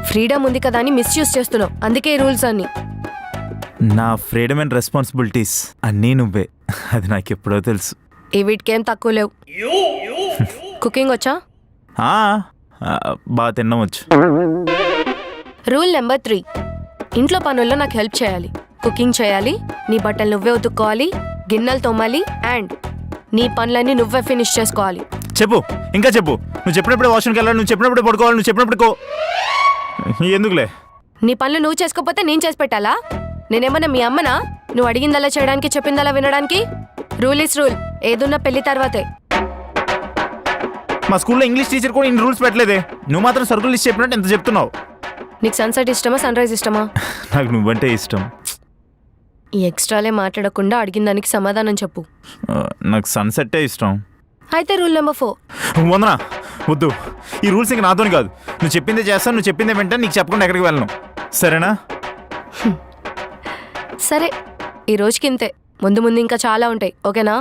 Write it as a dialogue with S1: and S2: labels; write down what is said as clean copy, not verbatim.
S1: Freedom ఉంది కదా అని మిస్యూజ్ చేస్తున్నావు, అందుకే ఈ రూల్స్ అన్ని.
S2: నా ఫ్రీడమ్ అండ్ రెస్పాన్సిబిలిటీస్ అన్నీ నువ్వే, అది నాకు ఎప్పుడో తెలుసు.
S1: ఈ వీటికేం తక్కువ లేవు. కుకింగ్ వచ్చా?
S2: బాగా తినడం వచ్చు.
S1: రూల్ నెంబర్ 3, ఇంట్లో పనుల్లో నాకు హెల్ప్ చేయాలి, కుకింగ్ చేయాలి, నీ బట్టలు నువ్వే ఉతుక్కోవాలి, గిన్నెలు తోమాలి, అండ్ నీ పనులన్నీ నువ్వే ఫినిష్ చేసుకోవాలి.
S2: చెప్పు, ఇంకా చెప్పు. నువ్వు చెప్పినప్పుడు వాష్రూమ్కి వెళ్ళాలి, నువ్వు చెప్పినప్పుడు పడుకోవాలి, నువ్వు చెప్పినప్పుడు ఎందుకులే.
S1: నీ పనులు నువ్వు చేసుకోకపోతే నేను చేసి పెట్టాలా? నేనేమన్నా మీ అమ్మనా నువ్వు అడిగిందలా చేయడానికి, చెప్పిందలా వినడానికి? రూల్ ఇస్ రూల్, ఏదున్నా పెళ్లి తర్వాతే.
S2: మా స్కూల్లో ఇంగ్లీష్ టీచర్ కూడా ఇన్ని రూల్స్ పెట్టలేదే. నువ్వు మాత్రం సర్కుల్ లిస్ట్ చెప్పినట్టు ఎంత చెప్తున్నావు.
S1: నీకు సన్సెట్ ఇష్టమా, సన్ రైజ్ ఇష్టమా?
S2: నాకు నువ్వంటే ఇష్టం.
S1: ఈ ఎక్స్ట్రాలే మాట్లాడకుండా అడిగిన దానికి సమాధానం చెప్పు.
S2: నాకు సన్సెట్టే ఇష్టం.
S1: అయితే రూల్ నెంబర్ 4.
S2: వందనా, వద్దు. ఈ రూల్స్ ఇంక నాతోని కాదు. నువ్వు చెప్పిందే చేస్తాను, నువ్వు చెప్పిందే వెంటనే, నీకు చెప్పకుండా ఎక్కడికి వెళ్ళను, సరేనా?
S1: సరే, ఈ రోజుకి ఇంతే, ముందు ముందు ఇంకా చాలా ఉంటాయి, ఓకేనా?